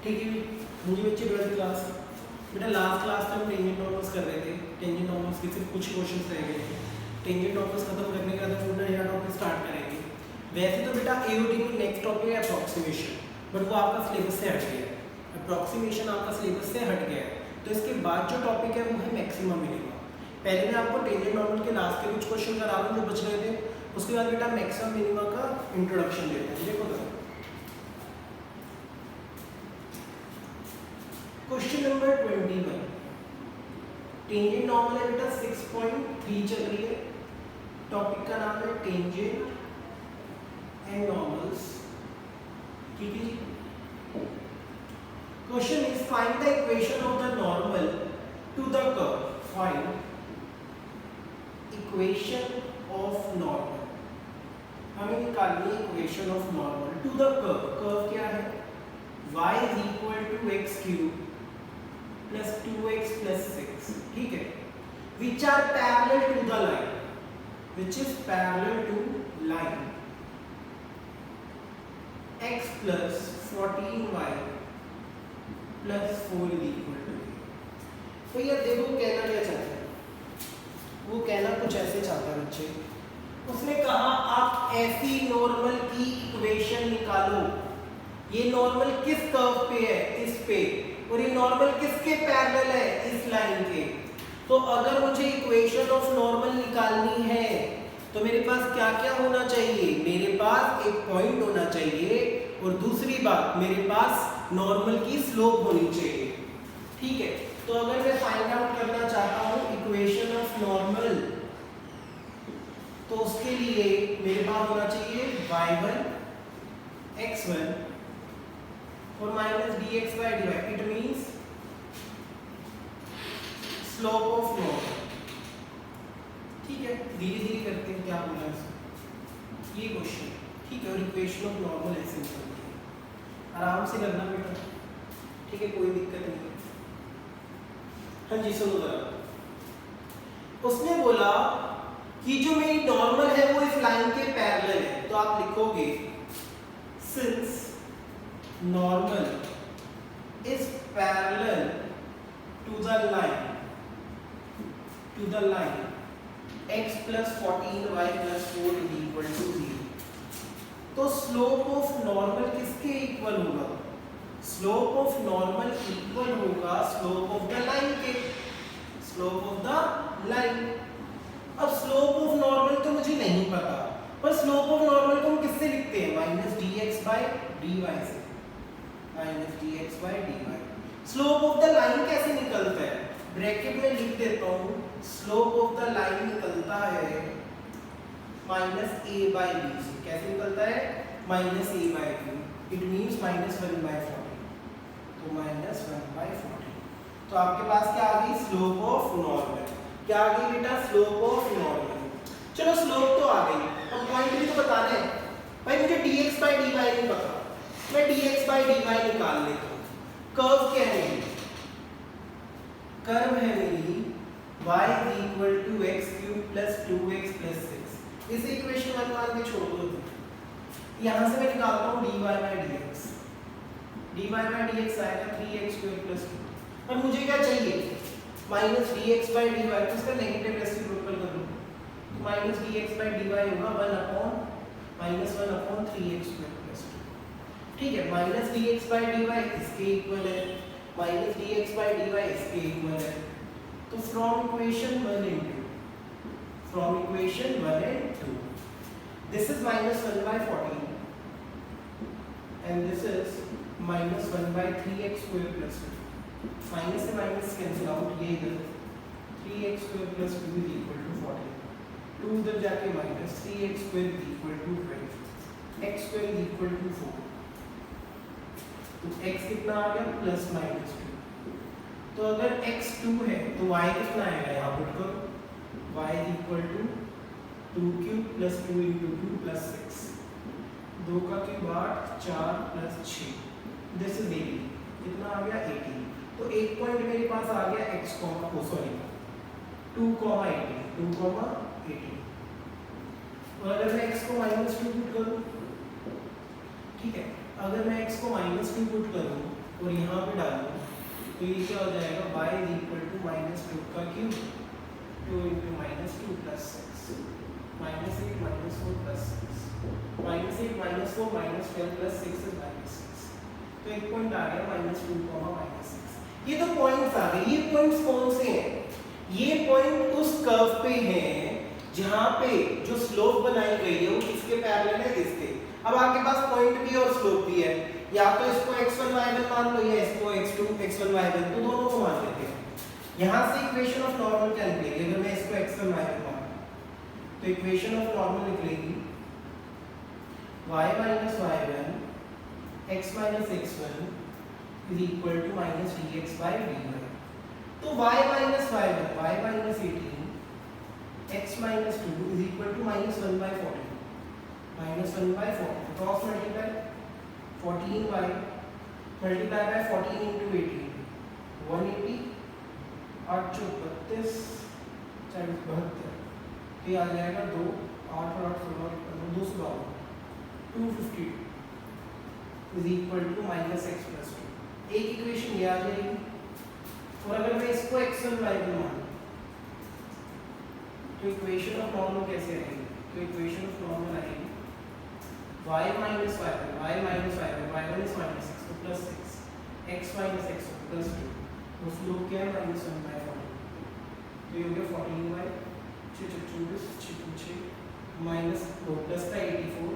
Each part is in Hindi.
ठीक है मुझे बच्चे 12th क्लास बेटा लास्ट क्लास में हम टेंजेंट नॉर्मल्स कर रहे थे। टेंजेंट नॉर्मल्स के सिर्फ कुछ क्वेश्चंस रह गए थे। टेंजेंट नॉर्मल्स खत्म करने के बाद हम अपना नया टॉपिक स्टार्ट करेंगे। वैसे तो बेटा एओडी में नेक्स्ट टॉपिक है अप्रॉक्सीमेशन, बट वो आपका सिलेबस से हट गया है। अप्रॉक्सीमेशन आपका सिलेबस से हट गया है, तो इसके बाद जो टॉपिक है वो है मैक्सिमम मिनिमम। पहले मैं आपको टेंजेंट नॉर्मल के लास्ट के कुछ क्वेश्चन करा रहा हूँ जो बच रहे थे, उसके बाद बेटा मैक्सिमम मिनिमम का इंट्रोडक्शन देते हैं। देखो तो क्वेश्चन नंबर 21 टेंजेंट नॉर्मल है बेटा 6.3 चल रही है। टॉपिक का नाम है टेंजेंट एंड नॉर्मल्स। ठीक है जी। Question is find the equation of the normal to the curve. Find equation of normal, हमें निकालनी है equation of normal to the curve. Curve क्या है? y is equal to x cube plus 2x plus 6। ठीक है, which are parallel to the line, which is parallel to line x plus 14y plus 4 is equal to 0। तो ये देखो कहना क्या चाहते हैं, वो कहना कुछ ऐसे चाहता है बच्चे। उसने कहा आप ऐसी नॉर्मल की इक्वेशन निकालो। ये नॉर्मल किस कर्व पे है? इस पे। और ये नॉर्मल किसके पैरेलल है? इस लाइन के। तो अगर मुझे इक्वेशन ऑफ नॉर्मल निकालनी है तो मेरे पास क्या क्या होना चाहिए? मेरे पास एक पॉइंट होना चाहिए, और दूसरी बात मेरे पास नॉर्मल की स्लोप होनी चाहिए। ठीक है, तो अगर मैं फाइंड आउट करना चाहता हूं इक्वेशन ऑफ नॉर्मल, तो उसके लिए मेरे पास होना चाहिए y1 x1 और minus dx by dy। It means slope of normal. ठीक है, धीरे धीरे करते हैं क्या बोला इसमें ये क्वेश्चन। ठीक है, और इक्वेशन ऑफ नॉर्मल ऐसे निकलती है, आराम से करना बेटा। ठीक है, कोई दिक्कत नहीं है। हाँ जी सुनो जरा। उसने बोला कि जो मेरी नॉर्मल है वो इस लाइन के पैरेलल है, तो आप लिखोगे since normal is parallel to the line x plus 14y plus 4 is equal to 0। तो स्लोप ऑफ नॉर्मल किसके इक्वल होगा? स्लोप ऑफ नॉर्मल इक्वल होगा स्लोप ऑफ द लाइन के। Slope of the line. अब स्लोप ऑफ नॉर्मल तो मुझे नहीं पता, पर स्लोप ऑफ नॉर्मल को हम किससे लिखते हैं? माइनस dx by dy से। Minus dx by dy। Slope of the line कैसे निकलता है? ब्रैकेट में लिख देता हूँ, स्लोप ऑफ द लाइन निकलता है माइनस a by b से। कैसे निकलता है? Minus a by b। It means minus 1 by 40। तो माइनस 1 by 40। तो आपके पास क्या आ गई? Slope of normal. क्या आ गई बेटा? Slope of normal. चलो स्लोप तो आ गई, अब पॉइंट भी तो बताना है भाई। मुझे dx by dy नहीं पता, मैं dx by dy निकाल लेता हूँ। कर्व क्या है मेरी? कर्व है मेरी y is equal to x cube plus 2x plus 6। इसे इक्वेशन 1 मान के छोड़ दो। यहाँ से मैं निकालता हूँ dy by dx। dy by dx आएगा 3x square plus 2। और मुझे क्या चाहिए? Minus dx by dy। तो इसका नेगेटिव रेसिप्रोकल कर लो, तो माइनस dx by dy होगा 1 upon minus 1 upon 3x square plus 2। ठीक है, माइनस dx by dy इसके इक्वल है, माइनस dx by dy इसके इक्वल है। तो from equation 1 and 2 this is minus 1 by 14 and this is minus 1 by 3x square plus 2। Minus से माइनस कैंसिल आउट, ये इधर 3x square plus 2 is equal to 14। 2 उधर जाके minus 3x square is equal to 12, x square is equal to 4। तो x कितना आ गया? Plus minus 2। तो अगर x 2 है तो y कितना आएगा? यहाँ पुट करो, y is equal to 2 cube plus 2 into 2 plus 6। 2 का क्यूब 8, 4 प्लस 6। This is 80। कितना आ गया? 80। तो एक पॉइंट मेरे पास आ गया x, 2, 80। और अगर मैं x को माइनस 2 पुट करूँ, ठीक है, अगर मैं x को -2 पुट करूँ और यहाँ पे डाल दो तो ये क्या हो जाएगा y is equal to minus two का cube, 2 into minus two plus six, minus eight minus four plus six, minus eight minus four minus 12 plus six is minus six. तो एक पॉइंट आ गया माइनस टू माइनस सिक्स। ये तो पॉइंट्स आ गए। ये पॉइंट्स कौन से हैं? ये पॉइंट उस कर्व पे हैं जहाँ पे जो स्लोप बनाई गई है वो किसके पैरेलल है? इसके। अब आपके पास पॉइंट भी और स्लोप भी है, या तो इसको x1 y1 मान लो या इसको x2 x1 y1, तो दोनों को मान लेते हैं। यहाँ से इक्वेशन ऑफ नॉर्मल क्या निकलेगी? अगर मैं इसको x1 y1 मान तो इक्वेशन ऑफ नॉर्मल निकलेगी y minus y1 x minus x1 is equal to minus dx by dy। तो y minus y1 y minus 18 x minus 2 is equal to minus 1 by 14, minus 1 by 14 cross multiply 14y multiply by 14 into 18 180 8 चौक 32 40 72, तो ये आ जाएगा 2 8 8 16 252 250 is equal to minus x plus 2। एक इक्वेशन ये आ जाएगी। और अगर मैं इसको x1 y1 मान तो इक्वेशन ऑफ नॉर्मल कैसे आएगी? तो इक्वेशन ऑफ नॉर्मल आएगी y minus y1 y minus y1 y1 is minus 6 तो plus 6 x minus x1 plus 2, तो स्लोप क्या है? minus 1 by 14, तो ये हो गया 14 by 6 24 6 6 minus 2 plus का 84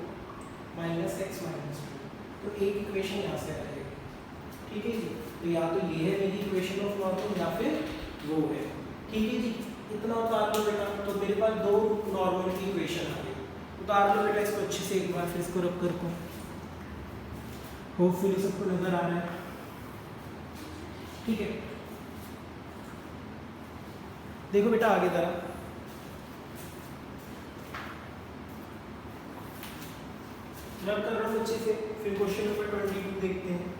minus x minus 2, तो एक इक्वेशन यहाँ से आ जाएगी। ठीक है जी, तो या तो ये है मेरी इक्वेशन ऑफ नॉर्मल या फिर वो है। ठीक है जी, इतना उतार लो बेटा। तो मेरे पास दो नॉर्मल की इक्वेशन आ गई। उतार लो बेटा इसको अच्छे से एक बार, फिर इसको रब कर को होपफुली सबको नजर आ रहा है। ठीक है, देखो बेटा आगे जरा, रब कर रहा हूँ अच्छे से, फिर क्वेश्चन नंबर 22 देखते हैं।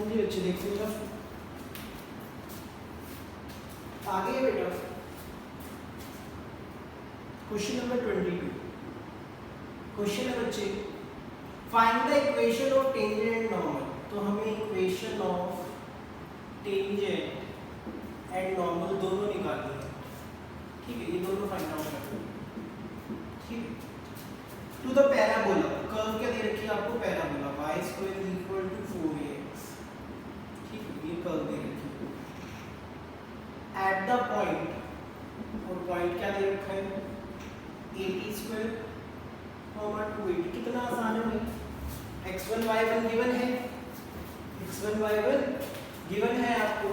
जी अच्छे देखते हैं आगे बेटा। क्वेश्चन नंबर 22, क्वेश्चन है बच्चे find the equation of tangent and normal. तो हमें equation of tangent and normal दोनों निकालनी है। ठीक है, ये दोनों फाइंड आउट करते हैं। ठीक है, टू द पैराबोला, कर्व क्या दे रखी है आपको? Parabola y square is equal to 4ax। ये कर्व दे रखी है एट द पॉइंट, और पॉइंट क्या दे रखा है? 80 स्क्वायर 280। कितना आसान है भाई, x1 y1 गिवन है, x1 y1 गिवन है आपको,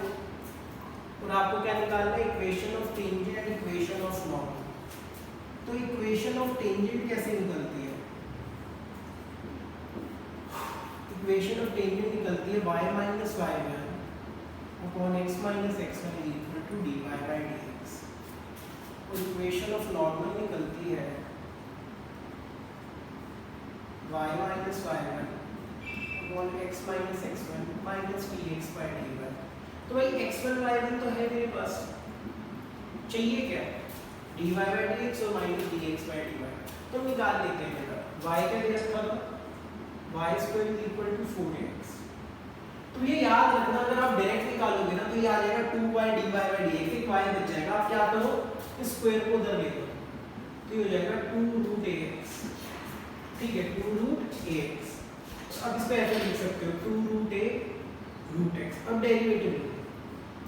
और आपको क्या निकालना है? Equation of tangent and equation of normal. तो इक्वेशन ऑफ टेंजेंट कैसे निकलती है? इक्वेशन ऑफ टेंजेंट निकलती है y minus y1 upon x minus x1 is equal to dy by dx। और इक्वेशन ऑफ नॉर्मल निकलती है y minus y1 upon x minus x1 minus dx by dy। तो भाई x1 y1 तो है मेरे पास, चाहिए क्या? dy by dx और minus dx by dy। तो निकाल लेते हैं बेटा। y क्या दे रखा था? y square is equal to 4x। तो ये याद रखना, अगर आप डायरेक्ट निकालोगे ना तो ये आ जाएगा 2y dy by dx, एक y बच जाएगा। आप क्या करो? इस स्क्वायर को उधर ले लो, तो ये हो जाएगा 2 root ax। ठीक है, 2 root ax। अब इसको ऐसे लिख सकते हो 2 root a root x। अब derivative low,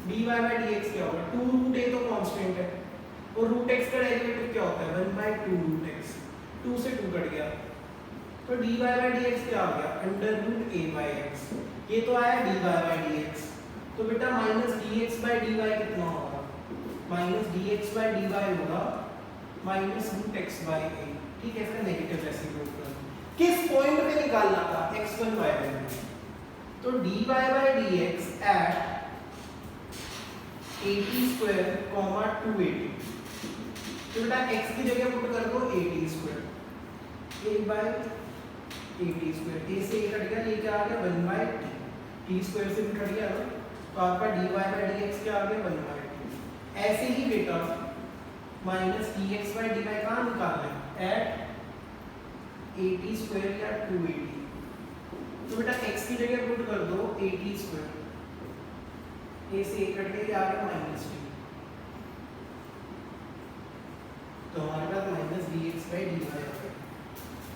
dy by dx क्या होगा? 2 root a तो कांस्टेंट है, और root x का डेरिवेटिव क्या होता है? 1 by 2 root x। 2 से 2 कट गया, तो dy by dx क्या आ गया? Under root a by x। ये तो आया dy by dx। तो बेटा माइनस dx by dy कितना होगा? माइनस dx by dy होगा minus root x by a। ठीक है, इसका नेगेटिव ऐसे ग्रुप कर, किस पॉइंट पे निकालना था, x1 y1। तो dy by dx at 80 square, 280। तो बेटा x की जगह पुट कर दो 80 square, a by 80 square, a से कट गया, ये क्या आ गया 1 by t स्क्वायर से भी कट गया ना, तो आपका dy by dx क्या आ गया 1 by t। ऐसे ही बेटा माइनस dx by dy कहाँ निकालना है, एट 80 स्क्वायर या 280। तो बेटा x की जगह पुट कर दो 80 स्क्वायर, a से कट गया, आ गया माइनस t, तो हमारे पास माइनस dx by dy आ गया।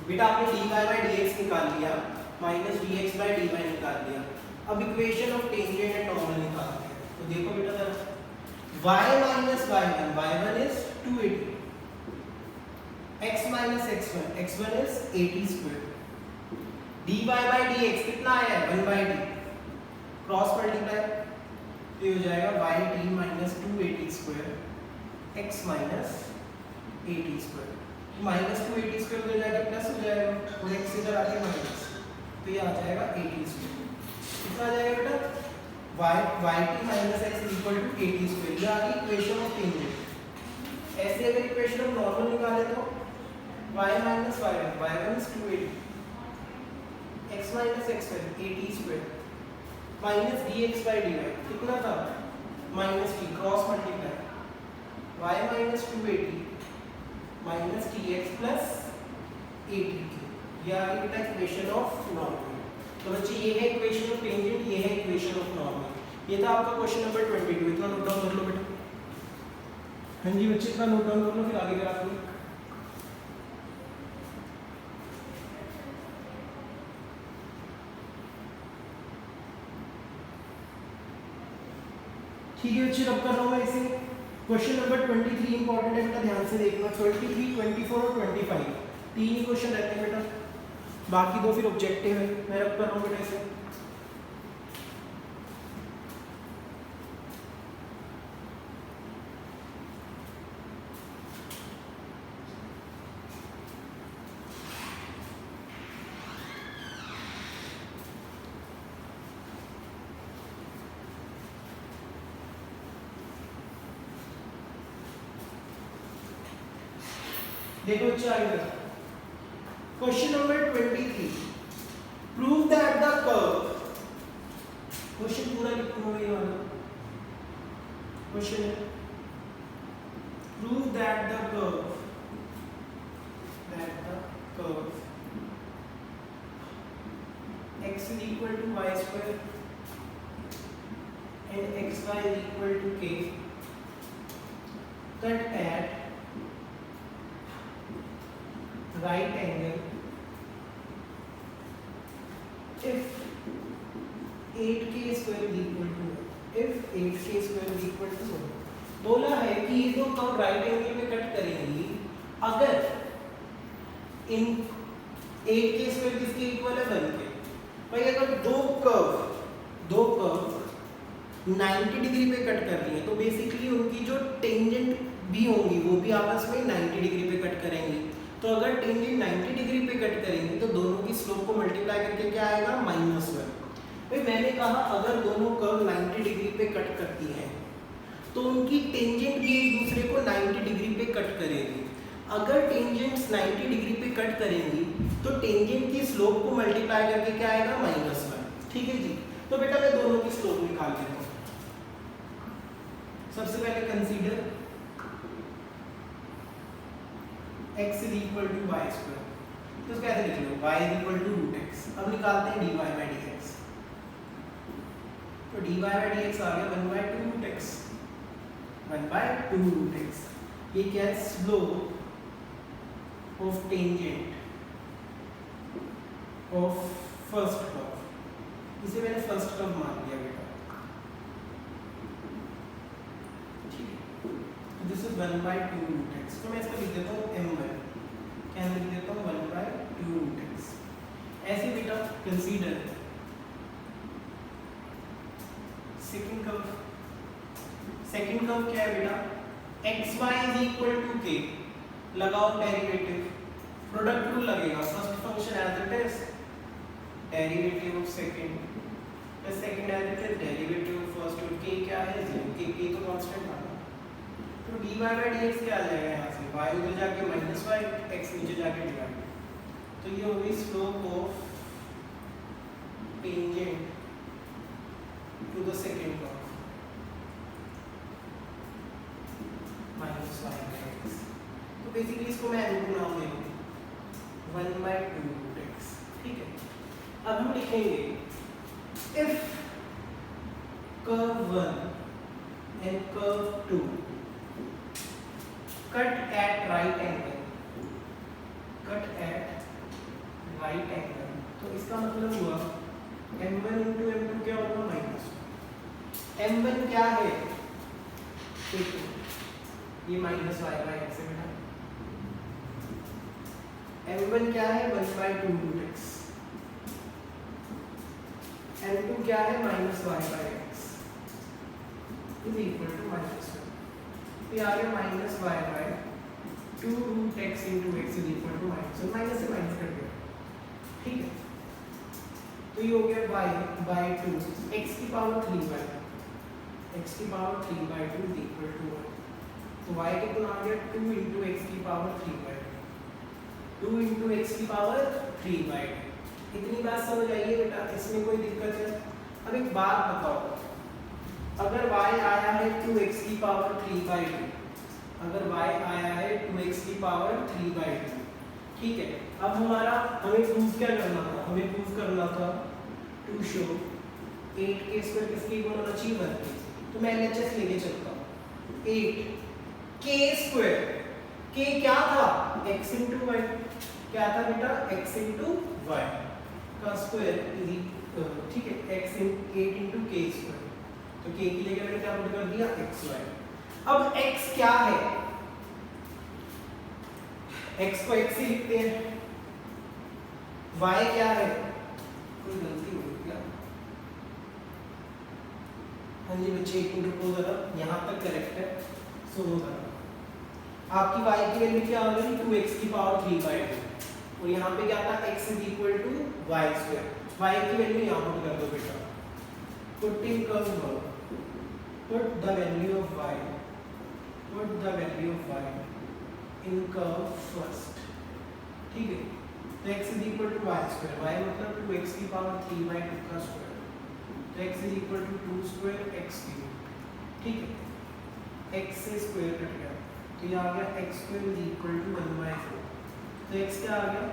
बेटा आपने dy by dx निकाल लिया, माइनस dx by dy निकाल लिया। अब equation of tangent and normal निकालते हैं। तो देखो बेटा जरा, y minus y1, y1 is 280, x minus x1, x1 is 80 square, dy by dx कितना आया है 1 by t, क्रॉस मल्टीप्लाई, तो ये हो जाएगा y t minus 280 square x minus 80 square, minus 280 square हो जाएगा प्लस हो जाएगा, और x इधर आके माइनस, तो ये आ जाएगा 80 स्क्वायर। कितना आ जाएगा बेटा y t minus x equal to 80 square, ये आ गई इक्वेशन ऑफ टेंजेंट। ऐसे अगर इक्वेशन ऑफ नॉर्मल निकाले तो y minus y1, y1 is 280, x minus x1 80 square, minus dx by dy कितना था minus t, cross multiply, y minus 280 minus tx plus 80, ये आ गई बेटा इक्वेशन ऑफ नॉर्मल। तो बच्चे ये है इक्वेशन ऑफ टेंजेंट, ये है इक्वेशन ऑफ नॉर्मल। ये था आपका क्वेश्चन नंबर 22, इतना नोट डाउन कर लो बेटा। हाँ जी बच्चे इतना नोट डाउन कर लो, फिर आगे करा दो। ठीक है बच्चे, अब कर रहा हूँ मैं इसे। क्वेश्चन नंबर 23 इंपॉर्टेंट है बेटा, ध्यान से देखना। 23, 24 और 25 तीन ही क्वेश्चन रहते हैं बेटा, बाकी दो फिर ऑब्जेक्टिव है। मैं रब कर रहा हूँ बेटा इसे। देखो अच्छा आएगा question number 23, prove that the curve, question पूरा लिखूंगा ये वाला क्वेश्चन है, prove that the curve x is equal to y square and xy is equal to k cut at right angle if 8k square is equal to 1, बोला है कि ये दो कर्व राइट एंगल में कट करेंगी अगर इन 8k स्क्वायर किसके इक्वल है 1 के। भाई अगर दो कर्व 90 डिग्री पे कट कर रही है तो बेसिकली उनकी जो टेंजेंट भी होंगी वो भी आपस में 90 डिग्री पे कट करेंगी। तो अगर टेंजेंट 90 डिग्री पे कट करेंगी तो दोनों की स्लोप को मल्टीप्लाई करके क्या आएगा -1। भाई मैंने कहा अगर दोनों कर्व 90 डिग्री पे कट करती हैं तो उनकी टेंजेंट भी एक दूसरे को 90 डिग्री पे कट करेगी। अगर टेंजेंट्स 90 डिग्री पे कट करेंगी तो टेंजेंट की स्लोप को मल्टीप्लाई करके क्या आएगा -1। ठीक है जी। तो बेटा मैं दोनों की स्लोप निकाल लेता हूँ। सबसे पहले consider x is equal to y square, तो कैसे लिख लो y is equal to √x। अब निकालते हैं dy by dx, तो dy by dx आ गया 1 by 2 √x, 1 by 2 √x। ये क्या है slope of tangent of first curve, इसे मैंने फर्स्ट कर्व मान लिया बेटा। ठीक है, तो दिस इज 1 by 2 √x, तो मैं इसको लिख देता हूँ m1, क्या लिख देता हूँ 1 by 2 √x। ऐसे बेटा कंसीडर सेकंड कर्व क्या है बेटा, xy is equal to k, लगाओ डेरिवेटिव, प्रोडक्ट रूल लगेगा, first function as derivative of second plus second derivative derivative of first, और के क्या है 0, के तो कांस्टेंट था ना। तो dy by dx क्या आ जाएगा यहाँ से, y उधर जाके माइनस y, x नीचे जाके डिवाइड। तो ये हो गई slope of tangent to the second curve minus y by x। तो बेसिकली इसको मैं n को नाम दे दूँ 1/2x, ठीक है। अब हम लिखेंगे if curve 1 and curve 2 cut at right angle, तो इसका मतलब हुआ m1 into m2 क्या होगा माइनस, m1 क्या है ये माइनस y by x है बेटा, m1 क्या है 1/2x, m2 क्या है minus y by x is equal to minus 1। तो ये आ गया minus y by 2√x into x is equal to minus 1, minus से माइनस कट गया, ठीक है। तो ये हो गया y by 2 x की power 3 by 2 is equal to 1। तो y कितना आ गया 2 into x की पावर 3 by 2 into x की पावर 3 by 2। इतनी बात समझ आइए बेटा, इसमें कोई दिक्कत है? अब एक बात बताओ, अगर y आया है 2x की पावर 3 by 2, अगर y आया है 2x की पावर 3 by 2, ठीक है। अब हमें प्रूव क्या करना था, हमें प्रूव करना था टू शो 8k स्क्वायर किसके इक्वल होना चाहिए 1k। तो मैं LHS लेके चलता हूँ 8k स्क्वायर, k क्या था x into y, क्या था बेटा x into y का स्क्वायर इज, ठीक है, x 8 into k स्क्वायर। तो k की जगह मैंने क्या पुट कर दिया xy। अब x क्या है, x को x ही लिखते हैं, y क्या है, कोई गलती हो गई क्या? हाँ जी बच्चे एक मिनट रुको जरा, यहाँ तक करेक्ट है, सुनो जरा। आपकी y की वैल्यू क्या आ गई 2x की पावर 3 by 2, और यहाँ पे क्या था x is equal to y square. y की वैल्यू यहाँ पुट कर दो बेटा, put in curve work, put the value of y in curve first, ठीक है। तो x is equal to y square, y मतलब 2x की पावर 3 by 2 का स्क्वायर, तो x is equal to 2 square x cube, ठीक है। x से स्क्वायर कट गया, तो ये आ गया x square is equal to 1/4। तो x क्या आ गया